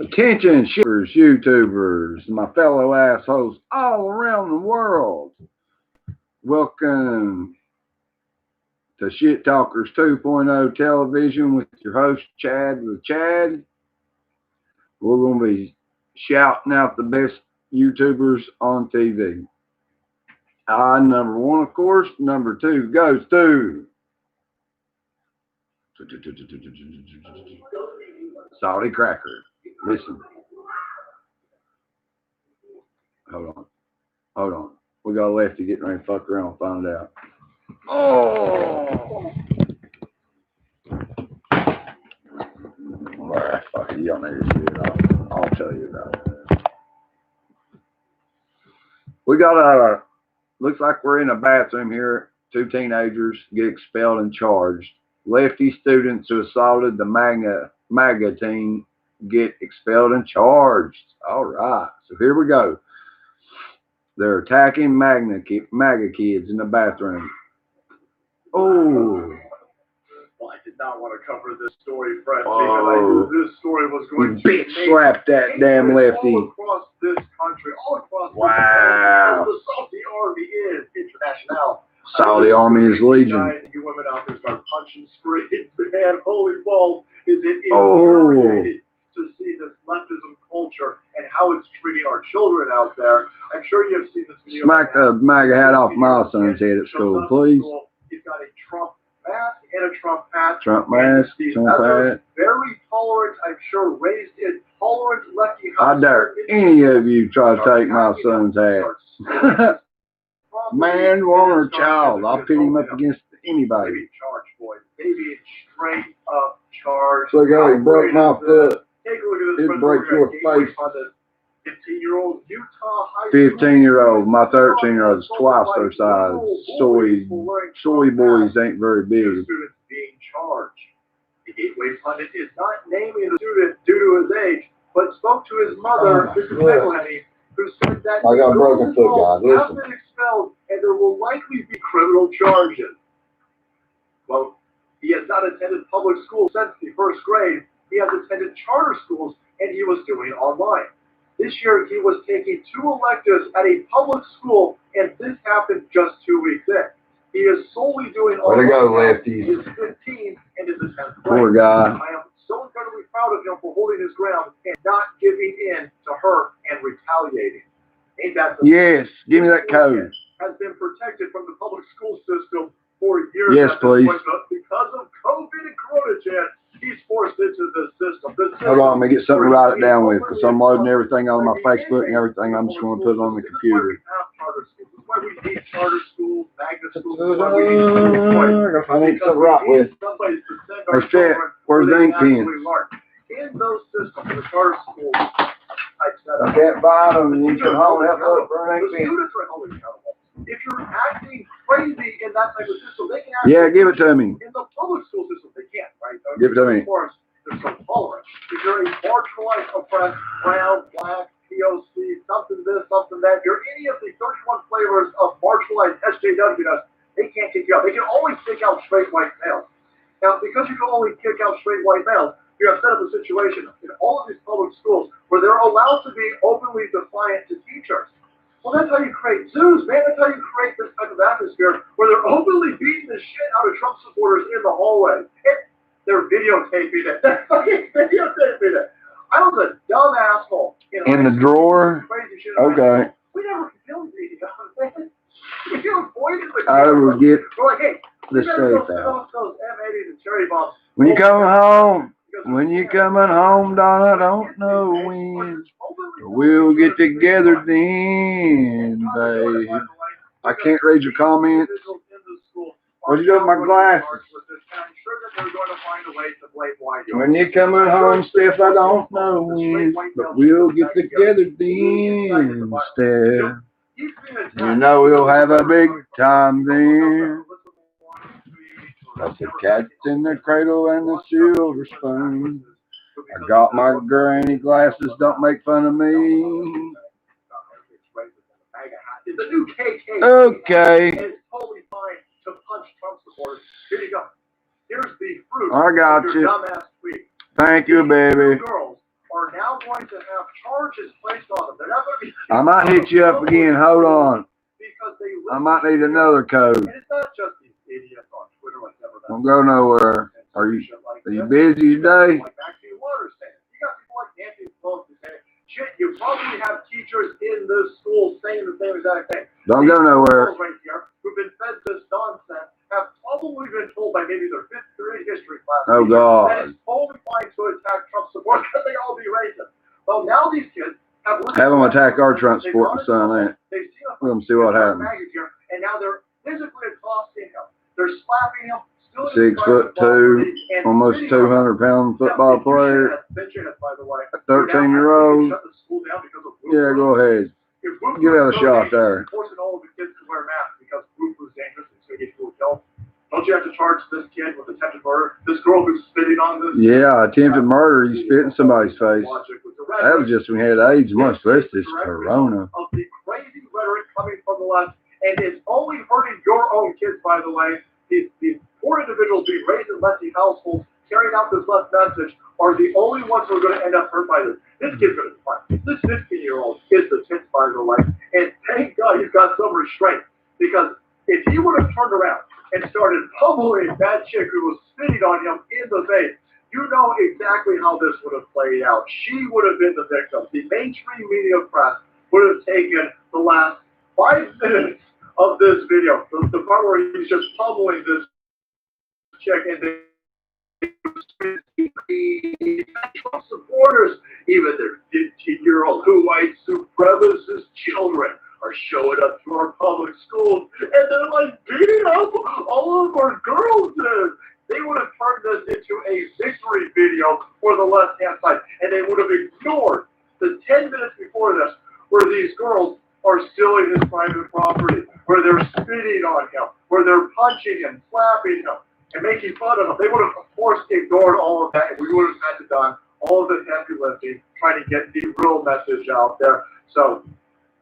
Attention, shippers, YouTubers, my fellow assholes all around the world. Welcome to Shit Talkers 2.0 television with your host, Chad with Chad. We're going to be shouting out the best YouTubers on TV. Number one, of course. Number two goes to Salty Cracker. Listen. Hold on. We got a lefty getting ready to fuck around and find out. Oh! Alright, fuck it. Y'all need to see it. I'll tell you about it. We got looks like we're in a bathroom here. Two teenagers get expelled and charged. Lefty students who assaulted the MAGA team get expelled and charged. All right, so here we go. They're attacking MAGA kids in the bathroom. Oh. Well, I did not want to cover this story, Fred, because I knew this story was going to bitch slapped that damn lefty. All across this country, all across wow. The Salty Army is international. Salty Army is legion. You women out there start punching screens, man. Holy balls, is it infuriating to see this leftism culture and how it's treating our children out there. I'm sure you've seen this video. Smack the MAGA hat off my son's head at school, please. He's got a Trump mask and a Trump hat. Trump mask, Trump hat. Very tolerant, I'm sure, raised in tolerant lefty. I dare any of you try to take my son's hat. Man, woman, or child, I'll pit him up against anybody. Baby charge, boy. Baby straight up charge. Look how he broke my foot. Take a look at this. It'll break your face. 15-year-old Utah high 15-year-old, my 13-year-old is twice their size. Soy boys ain't very big. Students being charged. The Gateway pundit is not naming the student due to his age, but spoke to his mother, Mrs. McElhenney, who said that I got a broken foot, guys. have been expelled and there will likely be criminal charges. Well, he has not attended public school since the first grade. He has attended charter schools and he was doing online. This year, he was taking 2 electives at a public school, and this happened just 2 weeks in. He is solely doing Way online. to go, lefties. He is 15 and is a 10th grade. Poor guy. I am so incredibly proud of him for holding his ground and not giving in to her and retaliating. Ain't that the yes, give me that code. Has been protected from the public school system for years. Yes, please. Because of COVID and Corona, Chad, he's forced into the system. Hold on, let me get something to write it down with, because I'm loading everything on my Facebook and everything. I'm just going to put it on the computer. That's why we need charter schools, magnet schools. I need something to write with. Where's the ink pen? In those systems, the charter schools, I can't buy them. You can hold it up for an ink pen. If you're acting crazy in that type of system, they can act. Yeah, give it to me. In the public school system, they can't, right? Give it to me. Of course, they're so tolerant. If you're a marginalized, oppressed, brown, black, POC, something this, something that, you're any of the 31 flavors of marginalized SJWs, they can't kick you out. They can only kick out straight white males. Now, because you can only kick out straight white males, you have set up a situation in all of these public schools where they're allowed to be openly defiant to teachers. Well, that's how you create zoos, man. That's how you create this type of atmosphere where they're openly beating the shit out of Trump supporters in the hallway. They're videotaping it. They're fucking videotaping it. I was a dumb asshole. In the drawer? Crazy shit. Okay. We never filmed these, man. We avoided the I will get we're like, hey, the safe out. Those M80s and cherry bombs. When you coming home, Donna, I don't know when. We'll get together then, babe. I can't read your comments. What'd you do with my glasses? When you coming home, Steph, I don't know when, but we'll get together then, Steph. You know we'll have a big time then. Like the cat's in the cradle and the silver spoon. I got my granny glasses, don't make fun of me. Okay. It's totally fine to punch Trump supporters. Here you go. Here's the fruit. I got you. Thank you, baby. Girls are now going going to have charges placed on them. They're not going to be. I might hit you up again. Hold on. Because I might need another code. and it's not just these idiots on Twitter like never. Don't go nowhere. Are you busy today? Like vaccine water stands. You got people like Nancy Pelosi saying, shit, you probably have teachers in this school saying the same exact thing. Don't go nowhere. Right here, who've been fed this nonsense, have probably been told by maybe their fifth grade history class Oh, God. that it's totally fine to attack Trump support because they all be racist. Well, now these kids have them attack our Trump supporting son, ain't it? Let them see what happens. And now they're physically accosting him. They're slapping him. 6'2", almost 200-pound football player. A 13-year-old. Yeah, go ahead. Give it a shot there. Forcing all of the kids to wear masks because group was dangerous and so get people killed. Don't you have to charge this kid with attempted murder? This girl who's spitting on this? Yeah, attempted murder. You spit in somebody's face. That was just when he had AIDS. Much less this corona. Of the crazy rhetoric coming from the left, and it's only hurting your own kids, by the way. These poor individuals being raised in lefty households, carrying out this left message, are the only ones who are going to end up hurt by this. This kid's going to be fine. This 15-year-old is the tits, by the way, and thank God he's got some restraint, because if he would have turned around and started pummeling that chick who was spitting on him in the face, you know exactly how this would have played out. She would have been the victim. The mainstream media press would have taken the last 5 minutes of this video, the part where he's just pummeling this chick, and Trump supporters, even their 15-year-old white supremacist children, are showing up to our public schools, and they're like beating up all of our girls. They would have turned this into a victory video for the left-hand side, and they would have ignored the 10 minutes before this, where these girls are stealing his private property, where they're spitting on him, where they're punching him, slapping him, and making fun of him. They would have, of course, ignored all of that, and we would have had to done all of the heavy lifting, trying to get the real message out there. So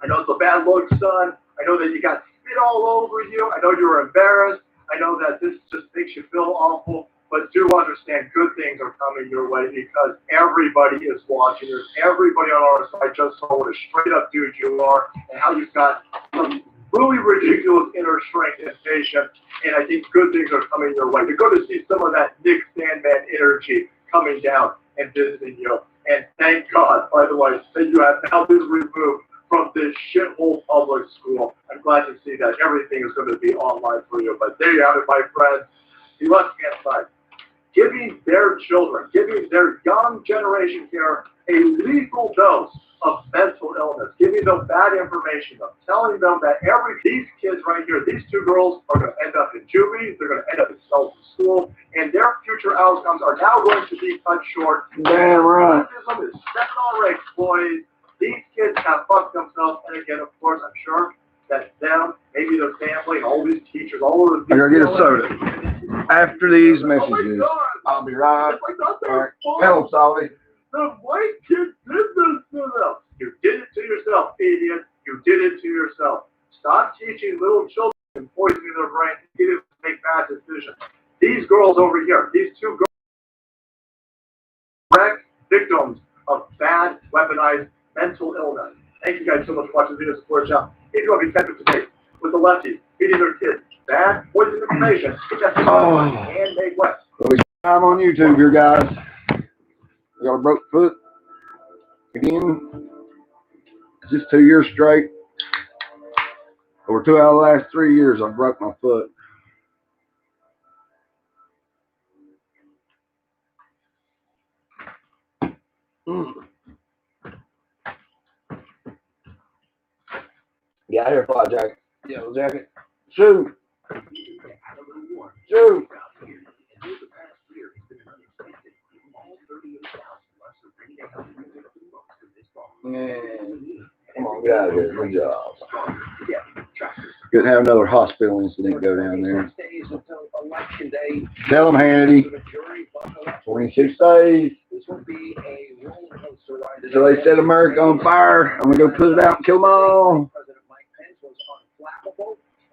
I know it's a bad look, son. I know that you got spit all over you. I know you were embarrassed. I know that this just makes you feel awful, but do understand good things are coming your way because everybody is watching you. Everybody on our side just saw what a straight-up dude you are and how you've got some really ridiculous inner strength and patience, and I think good things are coming your way. You're going to see some of that Nick Sandman energy coming down and visiting you. And thank God, by the way, that you have now been removed from this shithole public school. I'm glad to see that everything is going to be online for you. But there you have it, my friends. The left-hand side, giving their children, giving their young generation here a lethal dose of mental illness, giving them bad information, telling them that these kids right here, these two girls are going to end up in juvie, they're going to end up in school, and their future outcomes are now going to be cut short. Damn right. Racism is stepping on rakes, boys. These kids have fucked themselves, and again, of course, I'm sure that them, maybe their family, and all these teachers, all of the I gotta get a soda. After these messages, I'll be right back. Hello, Solly. The white kid did this to them. You did it to yourself, idiot. You did it to yourself. Stop teaching little children and poisoning their brains and getting them to make bad decisions. These girls over here, these two girls, direct victims of bad, weaponized mental illness. Thank you guys so much for watching the video. Support channel. If you want to be effective today with the lefties feeding their kids bad, poison information, and make West. I'm on YouTube here, guys. I got a broke foot again. Just 2 years straight. Over 2 out of the last 3 years, I broke my foot. Get out here, fly jacket. Yellow jacket. Shoot. Shoot. Man, come on, get out of here. Good job. Couldn't have another hospital incident go down there. Tell them, Hannity. 26 days. So they set America on fire. I'm going to go put it out and kill them all.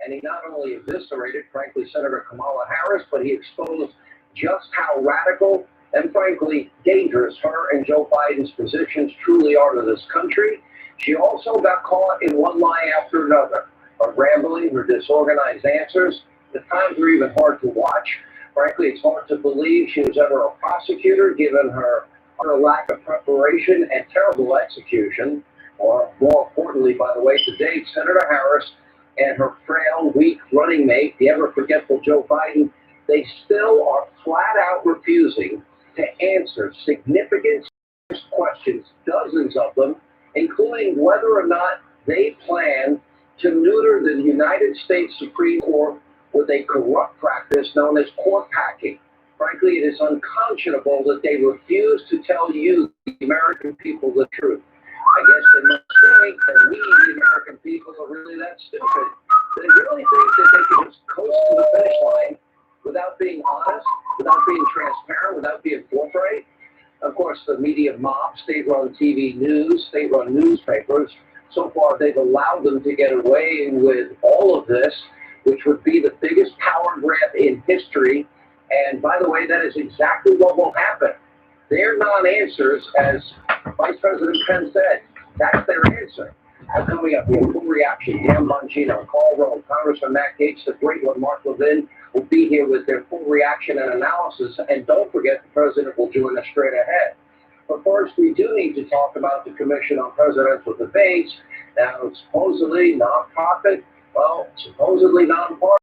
And he not only eviscerated, frankly, Senator Kamala Harris, but he exposed just how radical and frankly dangerous her and Joe Biden's positions truly are to this country. She also got caught in one lie after another. Her rambling, her disorganized answers. The times were even hard to watch. Frankly, it's hard to believe she was ever a prosecutor, given her utter lack of preparation and terrible execution. Or more importantly, by the way, today, Senator Harris and her frail, weak running mate, the ever-forgetful Joe Biden, they still are flat out refusing to answer significant questions, dozens of them, including whether or not they plan to neuter the United States Supreme Court with a corrupt practice known as court packing. Frankly, it is unconscionable that they refuse to tell you, the American people, the truth. I guess they must think that we, the American people, are really that stupid. They really think that they can just coast to the finish line without being honest, without being transparent, without being forthright. Of course, the media mob, state-run TV news, state-run newspapers, so far they've allowed them to get away with all of this, which would be the biggest power grab in history. And by the way, that is exactly what will happen. Their non-answers, as Vice President Pence said, that's their answer. Coming up, we have full reaction. Dan Bongino, Carl Rove, Congressman Matt Gaetz, the great one, Mark Levin, will be here with their full reaction and analysis. And don't forget, the president will join us straight ahead. But first, we do need to talk about the Commission on Presidential Debates. Now, it's supposedly nonprofit, well, supposedly nonpartisan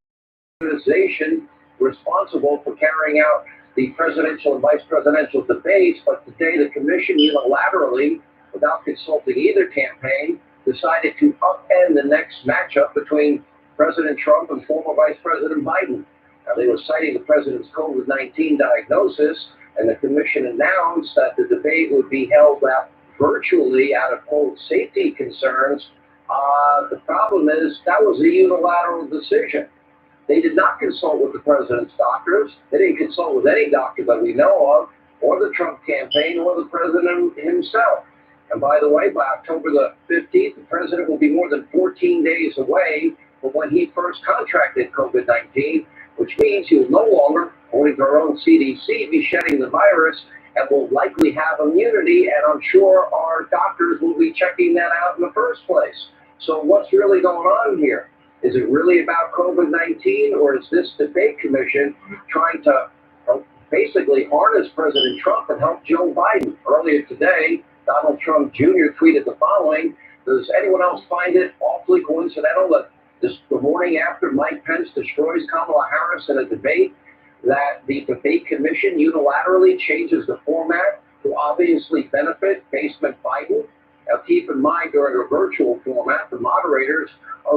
organization responsible for carrying out the presidential and vice presidential debates. But today, the commission unilaterally, without consulting either campaign, decided to upend the next matchup between President Trump and former Vice President Biden. Now, they were citing the president's COVID-19 diagnosis, and the commission announced that the debate would be held virtually out of, quote, safety concerns. The problem is that was a unilateral decision. They did not consult with the president's doctors. They didn't consult with any doctor that we know of, or the Trump campaign, or the president himself. And by the way, by October the 15th, the president will be more than 14 days away from when he first contracted COVID-19, which means he will no longer, according to our own CDC, be shedding the virus and will likely have immunity. And I'm sure our doctors will be checking that out in the first place. So what's really going on here? Is it really about COVID-19, or is this debate commission trying to basically harness President Trump and help Joe Biden? Earlier today, Donald Trump Jr. tweeted the following: does anyone else find it awfully coincidental that the morning after Mike Pence destroys Kamala Harris in a debate, that the debate commission unilaterally changes the format to obviously benefit basement Biden? Now, keep in mind, during a virtual format, the moderators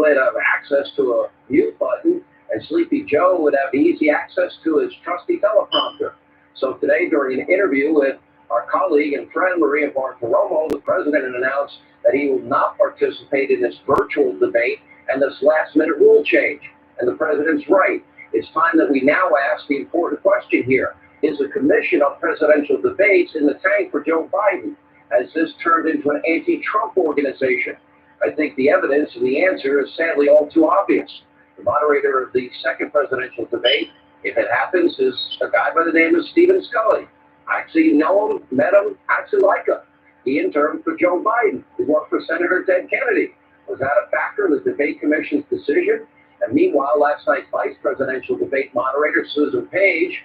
they'd have access to a mute button, and Sleepy Joe would have easy access to his trusty teleprompter. So today, during an interview with our colleague and friend Maria Bartiromo, the president announced that he will not participate in this virtual debate and this last-minute rule change. And the president's right. It's time that we now ask the important question here. Is the Commission on Presidential Debates in the tank for Joe Biden? Has this turned into an anti-Trump organization? I think the evidence and the answer is sadly all too obvious. The moderator of the second presidential debate, if it happens, is a guy by the name of Stephen Scully. I actually know him, met him, actually like him. He interned for Joe Biden. He worked for Senator Ted Kennedy. Was that a factor in the debate commission's decision? And meanwhile, last night's vice presidential debate moderator, Susan Page,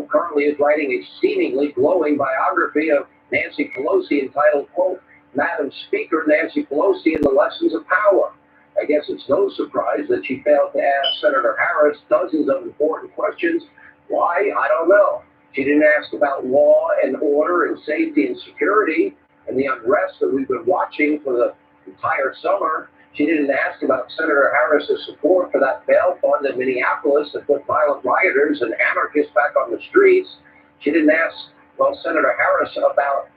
currently is writing a seemingly glowing biography of Nancy Pelosi entitled, quote, Madam Speaker, Nancy Pelosi and the Lessons of Power. I guess it's no surprise that she failed to ask Senator Harris dozens of important questions. Why? I don't know. She didn't ask about law and order and safety and security and the unrest that we've been watching for the entire summer. She didn't ask about Senator Harris's support for that bail fund in Minneapolis that put violent rioters and anarchists back on the streets. She didn't ask, Senator Harris about,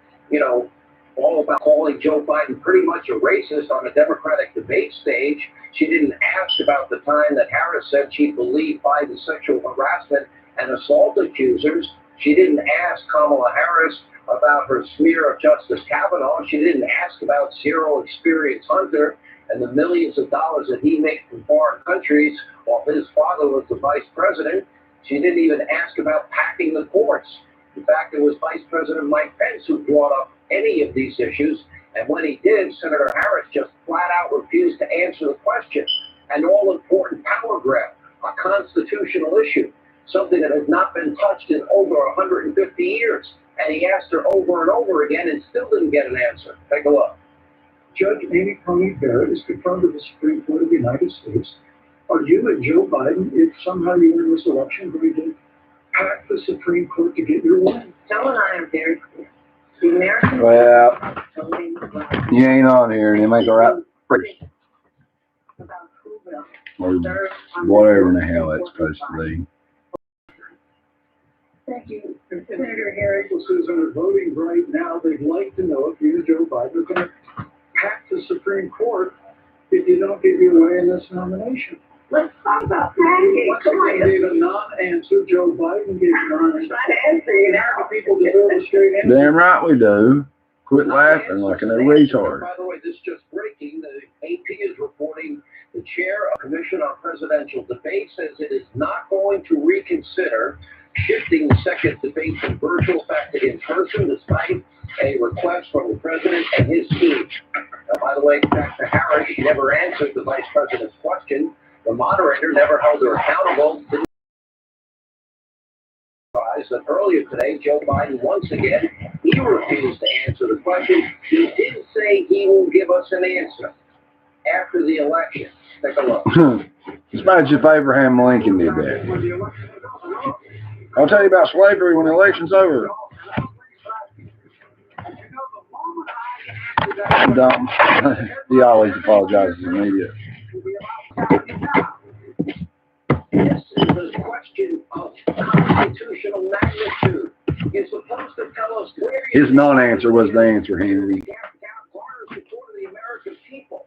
all about calling Joe Biden pretty much a racist on a Democratic debate stage. She didn't ask about the time that Harris said she believed Biden's sexual harassment and assault accusers. She didn't ask Kamala Harris about her smear of Justice Kavanaugh. She didn't ask about Zero Experience Hunter and the millions of dollars that he makes from foreign countries while his father was the vice president. She didn't even ask about packing the courts. In fact, it was Vice President Mike Pence who brought up any of these issues, and when he did, Senator Harris just flat out refused to answer the question. An all-important power grab, a constitutional issue, something that has not been touched in over 150 years. And he asked her over and over again and still didn't get an answer. Take a look. Judge Amy Coney Barrett is confirmed to the Supreme Court of the United States. Are you and Joe Biden, if somehow you win this election, going to pack the Supreme Court to get your way? Joe and I are very clear. The American Well, you ain't on here and you make a right free. about who will Or serve on whatever in the hell it's supposed to be. Thank you, Senator Harris says on the voting right now, they'd like to know if you and Joe Biden are going to pack the Supreme Court if you don't get your way in this nomination. Let's talk about that. Come on. You gave a non-answer. Joe Biden gave a non-answer. Try to answer you now. American people deserve a straight answer. Damn right we do. Quit laughing like a retard. By the way, this is just breaking. The AP is reporting the chair of Commission on Presidential Debate says it is not going to reconsider shifting the second debate from virtual back to in-person despite a request from the president and his team. Now, by the way, back to Harris, she never answered the vice president's question. The moderator never held her accountable. That earlier today, Joe Biden, once again, he refused to answer the question. He did say he will give us an answer after the election. Take a look. Just imagine if Abraham Lincoln did that. I'll tell you about slavery when the election's over. I'm dumb. He always apologizes to the media. This is a question of constitutional magnitude. It's supposed to tell us where His non-answer was the answer, Henry. garner support of the American people.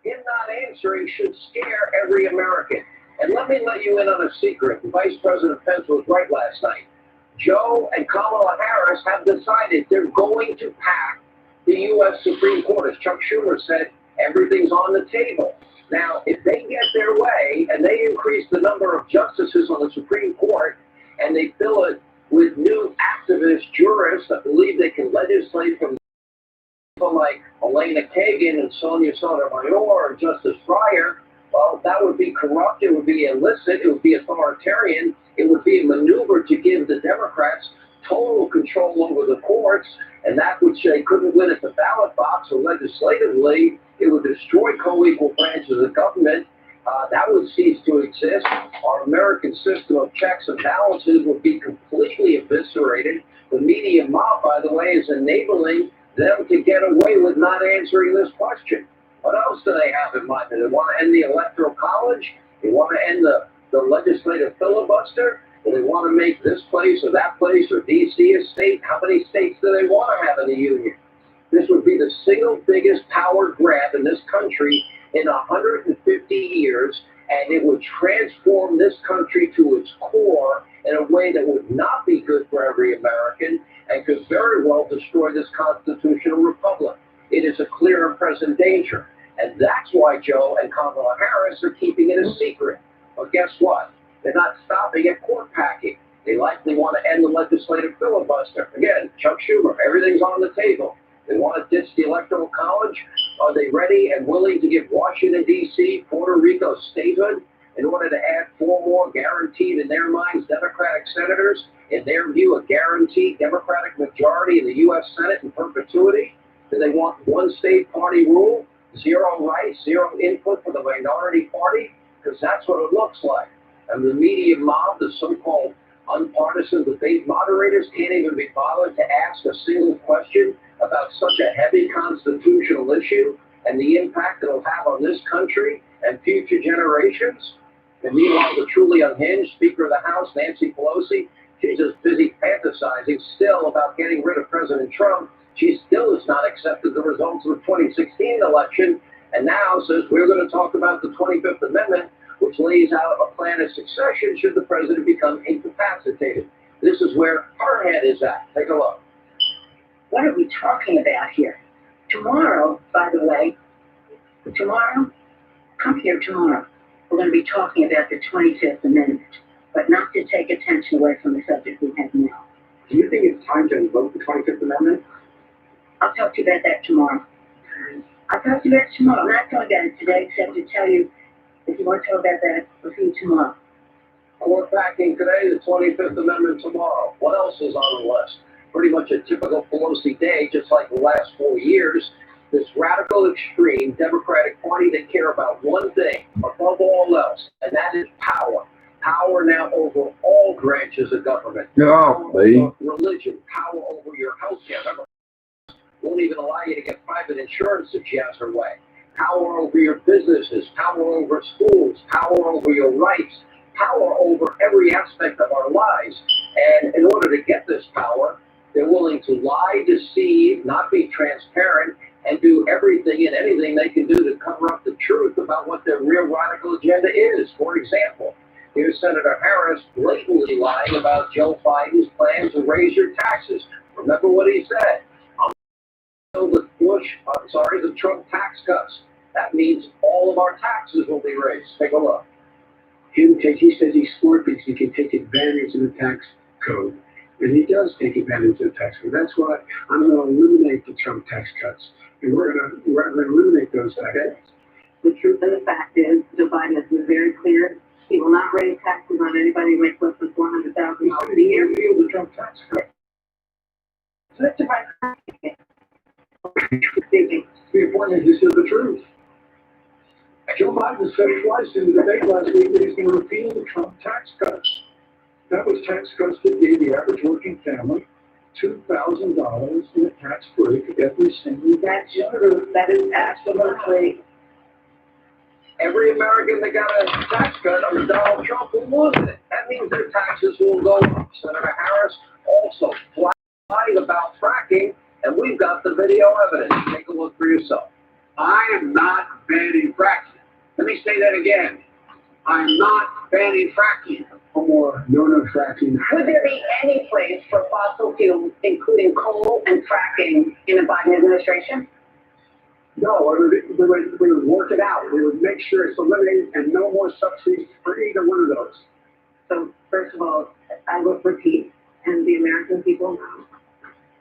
Him not answering should scare every American. And let you in on a secret. Vice President Pence was right last night. Joe and Kamala Harris have decided they're going to pack the U.S. Supreme Court. As Chuck Schumer said, everything's on the table. Now, if they get their way and they increase the number of justices on the Supreme Court and they fill it with new activist jurists that believe they can legislate from people like Elena Kagan and Sonia Sotomayor and Justice Breyer, well, that would be corrupt, it would be illicit, it would be authoritarian, it would be a maneuver to give the Democrats total control over the courts, and that which they couldn't win at the ballot box or legislatively, it would destroy co-equal branches of government. That would cease to exist. Our American system of checks and balances would be completely eviscerated. The media mob, by the way, is enabling them to get away with not answering this question. What else do they have in mind? Do they want to end the Electoral College? They want to end the legislative filibuster? Do they want to make this place or that place or D.C. a state? How many states do they want to have in the union? This would be the single biggest power grab in this country in 150 years, and it would transform this country to its core in a way that would not be good for every American and could very well destroy this constitutional republic. It is a clear and present danger, and that's why Joe and Kamala Harris are keeping it a secret. But guess what? They're not stopping at court packing. They likely want to end the legislative filibuster. Again, Chuck Schumer, everything's on the table. They want to ditch the Electoral College. Are they ready and willing to give Washington, D.C., Puerto Rico statehood in order to add 4 more guaranteed, in their minds, Democratic senators? In their view, a guaranteed Democratic majority in the U.S. Senate in perpetuity? Do they want one-state party rule, 0 rights, 0 input for the minority party? Because that's what it looks like. And the media mob, the so-called unpartisan debate moderators, can't even be bothered to ask a single question about such a heavy constitutional issue and the impact it'll have on this country and future generations. And meanwhile, the truly unhinged Speaker of the House, Nancy Pelosi, she's just busy fantasizing still about getting rid of President Trump. She still has not accepted the results of the 2016 election and now says we're going to talk about the 25th Amendment, which lays out a plan of succession should the president become incapacitated. This is where her head is at. Take a look. What are we talking about here? Tomorrow, by the way, come here tomorrow. We're going to be talking about the 25th Amendment, but not to take attention away from the subject we have now. Do you think it's time to invoke the 25th Amendment? I'll talk to you about that tomorrow. I'll talk to you about it tomorrow. I'm not talking about it today except to tell you if you want to talk about that, we'll see you tomorrow. Court packing today, the 25th Amendment tomorrow. What else is on the list? Pretty much a typical Pelosi day, just like the last 4 years. This radical extreme Democratic Party that care about one thing above all else, and that is power. Power now over all branches of government. Power over religion, power over your health care. Remember, won't even allow you to get private insurance if she has her way. Power over your businesses, power over schools, power over your rights, power over every aspect of our lives. And in order to get this power, they're willing to lie, deceive, not be transparent, and do everything and anything they can do to cover up the truth about what their real radical agenda is. For example, here's Senator Harris blatantly lying about Joe Biden's plan to raise your taxes. Remember what he said? With the Trump tax cuts. That means all of our taxes will be raised. Take a look. He says he's smart because he can take advantage of the tax code. And he does take advantage of the tax code. That's why I'm going to eliminate the Trump tax cuts. And we're going to eliminate those tax cuts. The truth of the fact is, Joe Biden has been very clear. He will not raise taxes on anybody who makes less than $400,000 a year. Repeal the Trump tax cut. So that's the right. The appointment, this is the truth. Joe Biden said twice in the debate last week that he's going to repeal the Trump tax cuts. That was tax cuts that gave the average working family $2,000 in a tax break every single year. That's true. That is absolutely. Every American that got a tax cut under Donald Trump will lose it. That means their taxes will go up. Senator Harris also lied about fracking, and we've got the video evidence. Take a look for yourself. I am not banning fracking. Let me say that again. I'm not banning fracking. Or no fracking. Would there be any place for fossil fuels, including coal and fracking, in the Biden administration? No, we would work it out. We would make sure it's eliminated and no more subsidies for either one of those. So, first of all, I will repeat, and the American people know,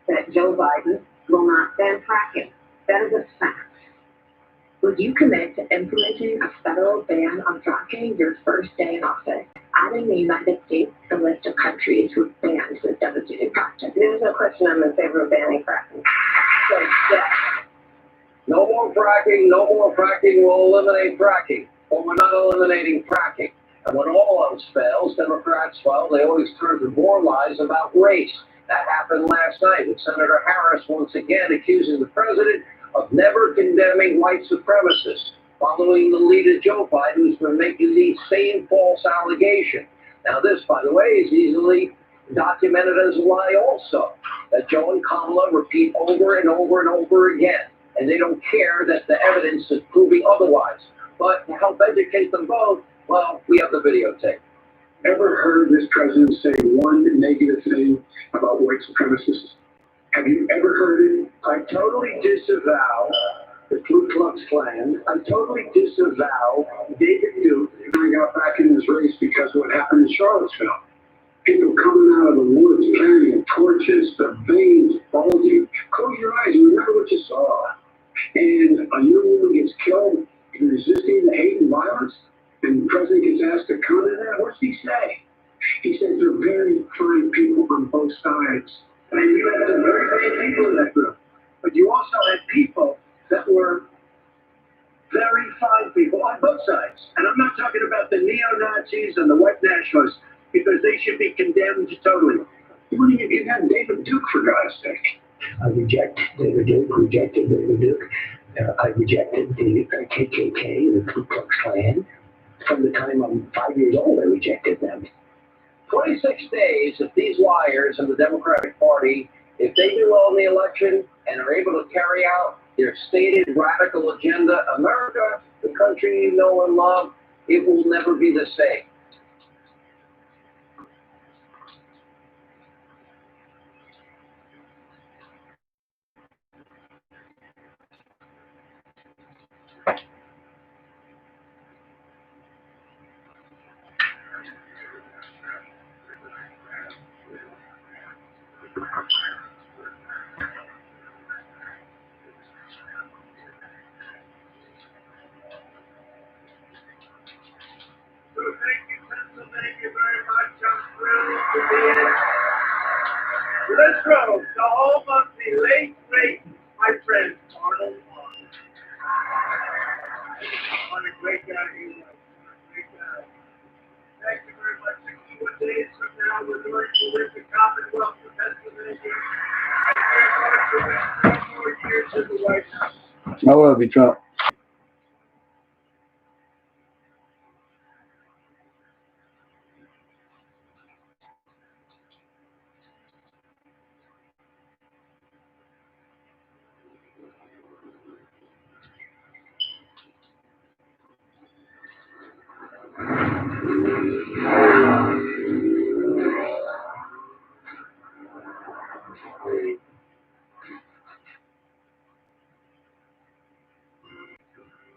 that Joe Biden will not ban fracking. That is a fact. Would you commit to implementing a federal ban on fracking your first day in office? Adding the United States to the list of countries who've banned this devastating practice. There's no question I'm in favor of banning fracking. So, yeah. No more fracking, no more fracking. We'll eliminate fracking. But we're not eliminating fracking. And when all else fails, Democrats, well, they always turn to more lies about race. That happened last night with Senator Harris once again accusing the president of never condemning white supremacists, following the lead of Joe Biden, who's been making these same false allegations. Now this, by the way, is easily documented as a lie also, that Joe and Kamala repeat over and over and over again, and they don't care that the evidence is proving otherwise. But to help educate them both, well, we have the videotape. Ever heard this president say one negative thing about white supremacists? Have you ever heard it? I totally disavow the Ku Klux Klan. I totally disavow David Duke going out back in his race because of what happened in Charlottesville. People coming out of the woods carrying torches, the veins bulging. Close your eyes and remember what you saw. And a young woman gets killed in resisting the hate and violence. And the president gets asked to comment on that. What's he say? He says they're very fine people on both sides. And you had some very fine people in that group. But you also had people that were very fine people on both sides. And I'm not talking about the neo-Nazis and the white nationalists, because they should be condemned totally. You wouldn't even condemn David Duke, for God's sake. I reject David Duke, rejected David Duke. I rejected the KKK, the Ku Klux Klan. From the time I'm 5 years old, I rejected them. 26 days, if these liars in the Democratic Party, if they do well in the election and are able to carry out their stated radical agenda, America, the country you know and love, it will never be the same. Let's go to home of the late great, my friend Arnold. What a great guy he was. Great guy. Thank you very much. 61 days from now, we're going to win the Commonwealth of Pennsylvania. And 4 more years in the White House. I love you, Trump.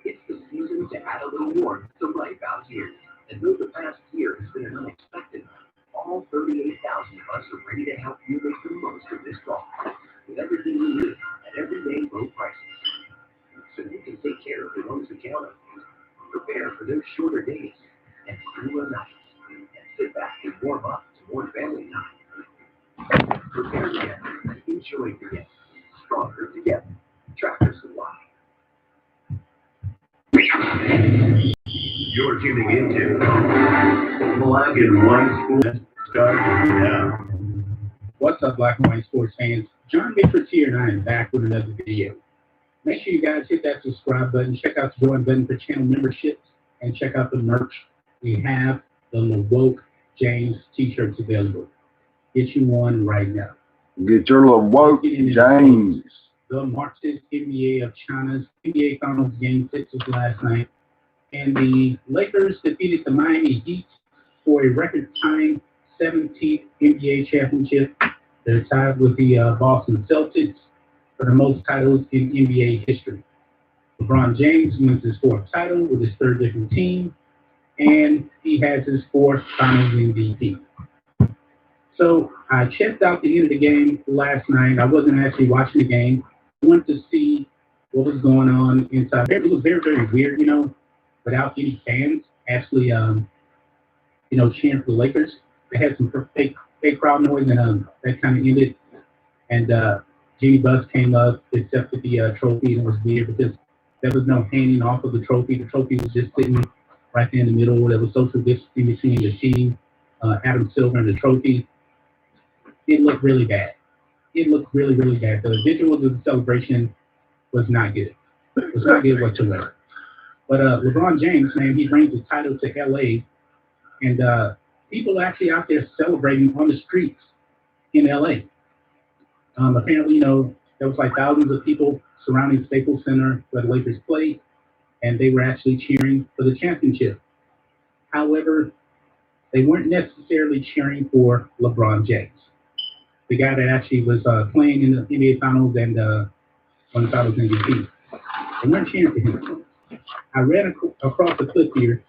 It's the season to add a little warmth to life out here. And though the past year has been an unexpected one, all 38,000 of us are ready to help you make the most of this fall with everything you need at everyday low prices. So you can take care of the ones who count on you, prepare for those shorter days and cooler nights, and sit back and warm up to more family time. Prepare together, enjoy together, stronger together. Tractor Supply. You're tuning into Black and White Sports starting now. What's up, Black and White Sports fans? John Mitchell here, and I am back with another video. Make sure you guys hit that subscribe button, check out the join button for channel memberships, and check out the merch. We have the LeBron James t-shirts available. Get you one right now. Get your little woke James. The March 6th NBA of China's NBA Finals Game 6 was last night, and the Lakers defeated the Miami Heat for a record-tying 17th NBA championship. They're tied with the Boston Celtics for the most titles in NBA history. LeBron James wins his 4th title with his 3rd different team, and he has his 4th Finals MVP. So I checked out the end of the game last night. I wasn't actually watching the game. I wanted to see what was going on inside. It was very, very weird, without any fans actually, cheering for the Lakers. They had some fake crowd noise, and that kind of ended. And Jimmy Buss came up, accepted the trophy, and it was weird because there was no hanging off of the trophy. The trophy was just sitting right there in the middle. There was social distancing between the team, Adam Silver, and the trophy. It looked really bad. It looked really, really bad. The visuals of the celebration was not good. It was not good whatsoever. But LeBron James, man, he brings the title to L.A., and people are actually out there celebrating on the streets in L.A. Apparently, there was like thousands of people surrounding Staples Center where the Lakers played, and they were actually cheering for the championship. However, they weren't necessarily cheering for LeBron James, the guy that actually was playing in the NBA Finals and won the Finals MVP. They weren't cheering for him. I read across the clip here,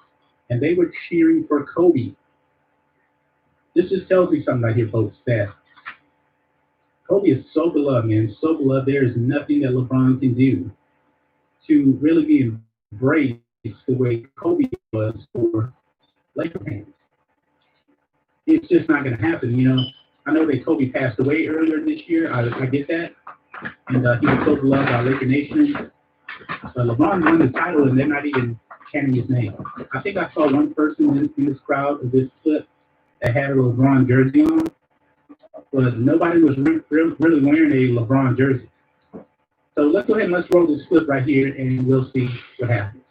and they were cheering for Kobe. This just tells me something right here, folks, that Kobe is so beloved, man, so beloved. There is nothing that LeBron can do to really be embraced the way Kobe was for Laker fans. It's just not going to happen, I know that Kobe passed away earlier this year. I get that. And he was so beloved by Laker Nation. But LeBron won the title, and they're not even chanting his name. I think I saw one person in this crowd of this clip that had a LeBron jersey on, but nobody was really wearing a LeBron jersey. So let's go ahead and let's roll this clip right here, and we'll see what happens.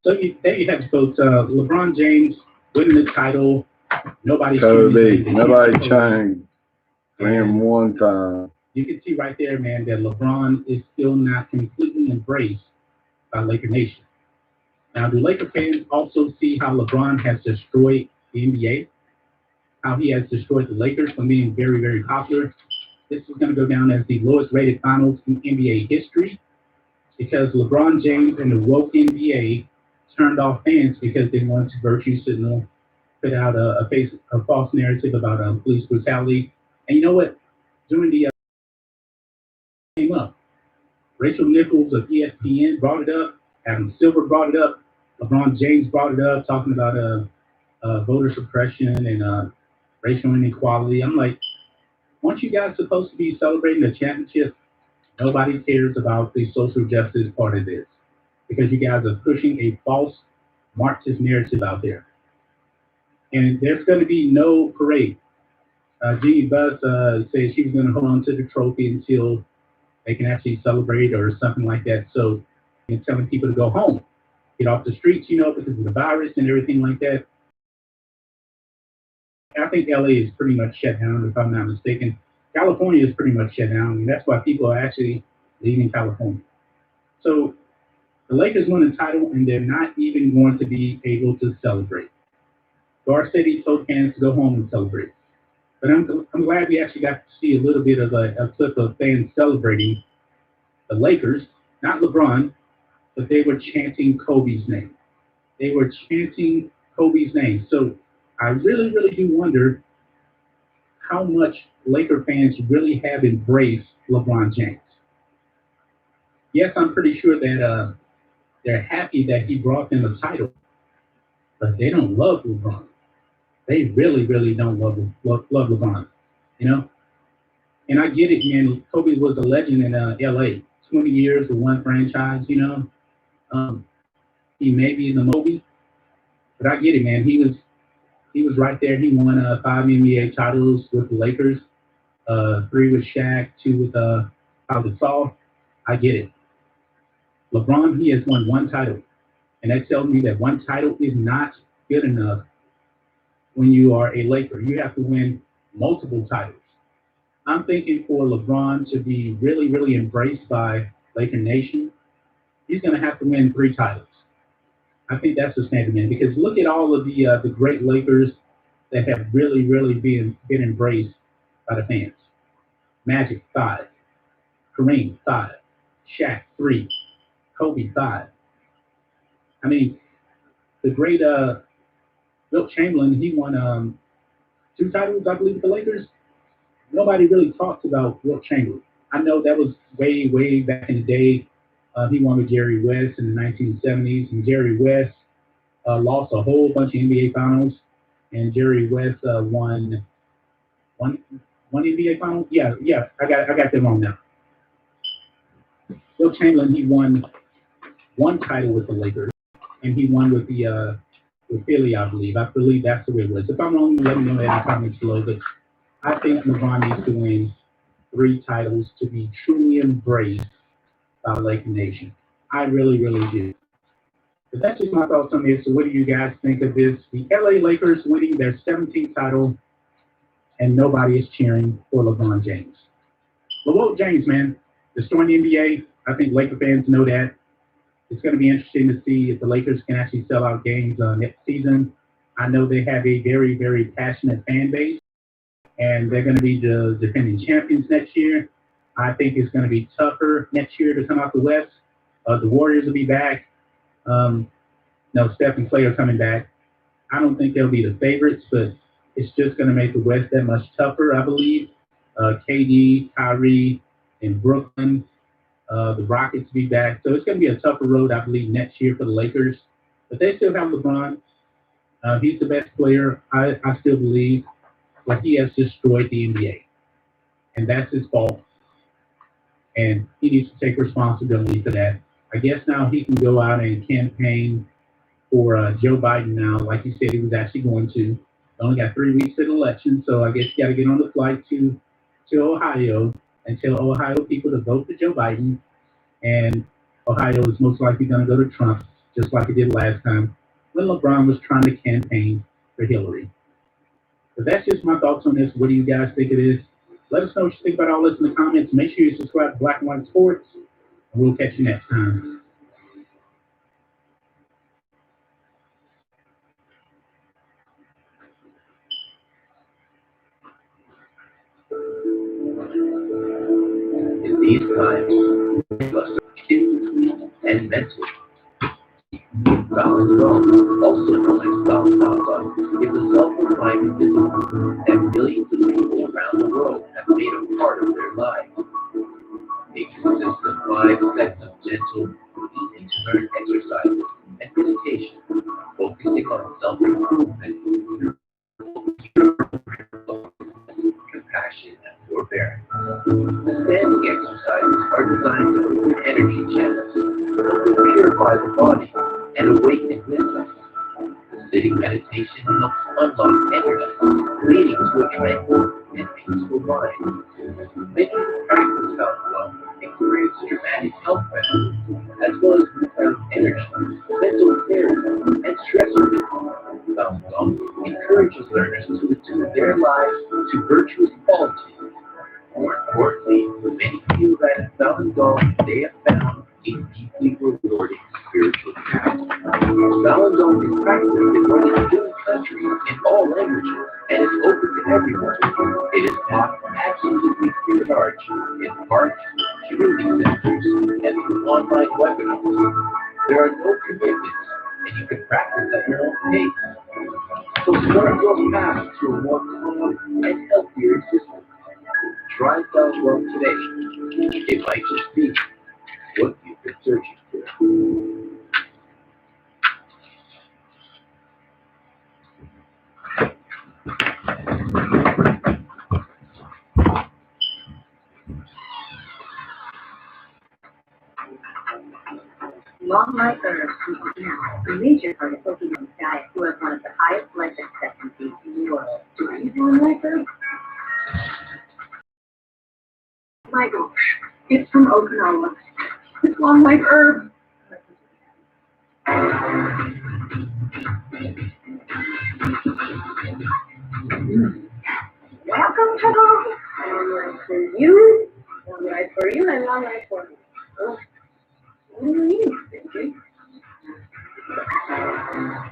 So there you have it, folks. LeBron James winning the title. Nobody Kobe, nobody changed. changed. Win And one time. you can see right there, man, that LeBron is still not completely embraced by Laker Nation. Now, do Laker fans also see how LeBron has destroyed the NBA? How he has destroyed the Lakers from being very, very popular? This is going to go down as the lowest rated finals in NBA history because LeBron James and the woke NBA turned off fans because they wanted to virtue signal, put out a false narrative about police brutality. And you know what? During the came up, Rachel Nichols of ESPN brought it up. Adam Silver brought it up. LeBron James brought it up, talking about voter suppression and racial inequality. I'm like, aren't you guys supposed to be celebrating the championship? Nobody cares about the social justice part of this because you guys are pushing a false Marxist narrative out there. And there's going to be no parade. Jeannie Buss said she was going to hold on to the trophy until they can actually celebrate or something like that. So, and telling people to go home, get off the streets, because of the virus and everything like that. I think LA is pretty much shut down, if I'm not mistaken. California is pretty much shut down, and that's why people are actually leaving California. So the Lakers won the title, and they're not even going to be able to celebrate. Garcetti told fans to go home and celebrate. But I'm glad we actually got to see a little bit of a clip of fans celebrating the Lakers, not LeBron, but they were chanting Kobe's name. They were chanting Kobe's name. So I really, really do wonder how much Laker fans really have embraced LeBron James. Yes, I'm pretty sure that they're happy that he brought them a title, but they don't love LeBron. They really, really don't love LeBron, And I get it, man. Kobe was a legend in L.A. 20 years with one franchise, He may be the Moby, but I get it, man. He was right there. He won 5 NBA titles with the Lakers, 3 with Shaq, 2 with Pau Gasol. I get it. LeBron, he has won 1 title, and that tells me that 1 title is not good enough when you are a Laker. You have to win multiple titles. I'm thinking for LeBron to be really, really embraced by Laker Nation, he's going to have to win 3 titles. I think that's the standard, man, because look at all of the great Lakers that have really, really been embraced by the fans. Magic, 5. Kareem, 5. Shaq, 3. Kobe, 5. I mean, the great Wilt Chamberlain, he won 2 titles, I believe, with the Lakers. Nobody really talks about Wilt Chamberlain. I know that was way, way back in the day. He won with Jerry West in the 1970s, and Jerry West lost a whole bunch of NBA finals, and Jerry West won one NBA final. Yeah, I got that wrong now. Wilt Chamberlain, he won 1 title with the Lakers, and he won with Philly, I believe. I believe that's the way it was. If I'm wrong, let me know in the comments below. But I think LeBron needs to win 3 titles to be truly embraced by Laker Nation. I really, really do. But that's just my thoughts on this. So what do you guys think of this? The LA Lakers winning their 17th title, and nobody is cheering for LeBron James. LeBron James, man, destroying the NBA. I think Laker fans know that. It's going to be interesting to see if the Lakers can actually sell out games next season. I know they have a very, very passionate fan base, and they're going to be the defending champions next year. I think it's going to be tougher next year to come out the West. The Warriors will be back. Steph and Clay are coming back. I don't think they'll be the favorites, but it's just going to make the West that much tougher, I believe. KD, Kyrie, and Brooklyn. The Rockets will be back. So it's going to be a tougher road, I believe, next year for the Lakers. But they still have LeBron. He's the best player, I still believe. But he has destroyed the NBA. And that's his fault. And he needs to take responsibility for that. I guess now he can go out and campaign for Joe Biden now, like he said he was actually going to. Only got 3 weeks to the election, so I guess you got to get on the flight to Ohio and tell Ohio people to vote for Joe Biden. And Ohio is most likely going to go to Trump. just like it did last time when LeBron was trying to campaign for Hillary. But that's just my thoughts on this. What do you guys think it is? Let us know what you think about all this in the comments. Make sure you subscribe to Black and White Sports, and we'll catch you next time. In these times, we must physically and mentally. Falun Gong, also known as Falun Dafa, is a self-proclaimed discipline that millions of people around the world have made a part of their lives. It consists of 5 sets of gentle, easy-to-learn exercises and meditation, focusing on self-improvement, compassion, and forbearance. The standing exercises are designed to open energy channels, help to purify the body, and awaken wisdom. The sitting meditation helps unlock energy, leading to a tranquil and peaceful mind. Many who practice self-love experience dramatic health benefits, as well as profound energy, mental clarity, and stress relief. Falun Gong encourages learners to attune their lives to virtuous qualities. More importantly, many feel that Falun Gong they have found a deeply rewarding spiritual path. Falun Gong is practiced in more than 50 countries in all languages and is open to everyone. It is taught absolutely free of charge in parks, community centers, and through online webinars. There are no commitments, and you can practice at your own pace. So start your path to a more calm and healthier existence. Try Falun Gong today. It might just be what you've been searching for. Long life herbs a major part of Filipino diet who has one of the highest life expectancies in the world. Do I use long life herbs? My gosh, it's from Okinawa. It's long life herb. Welcome to home. Long life for you, long life for you, and long life for me. Oh.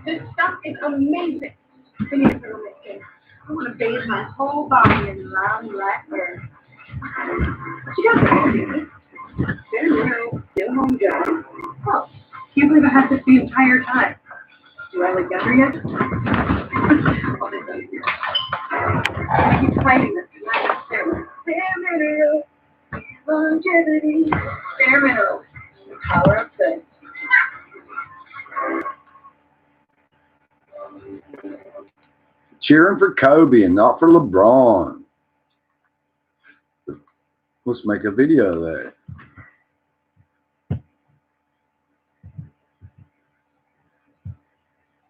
This stuff is amazing. I want to bathe my whole body in long life herb. What you got there? Still home job. Oh, can't believe I had this the entire time. Do I look younger yet? I keep fighting this. Bare minerals, longevity, bare minerals, the power of good. Cheering for Kobe and not for LeBron. Let's make a video of that.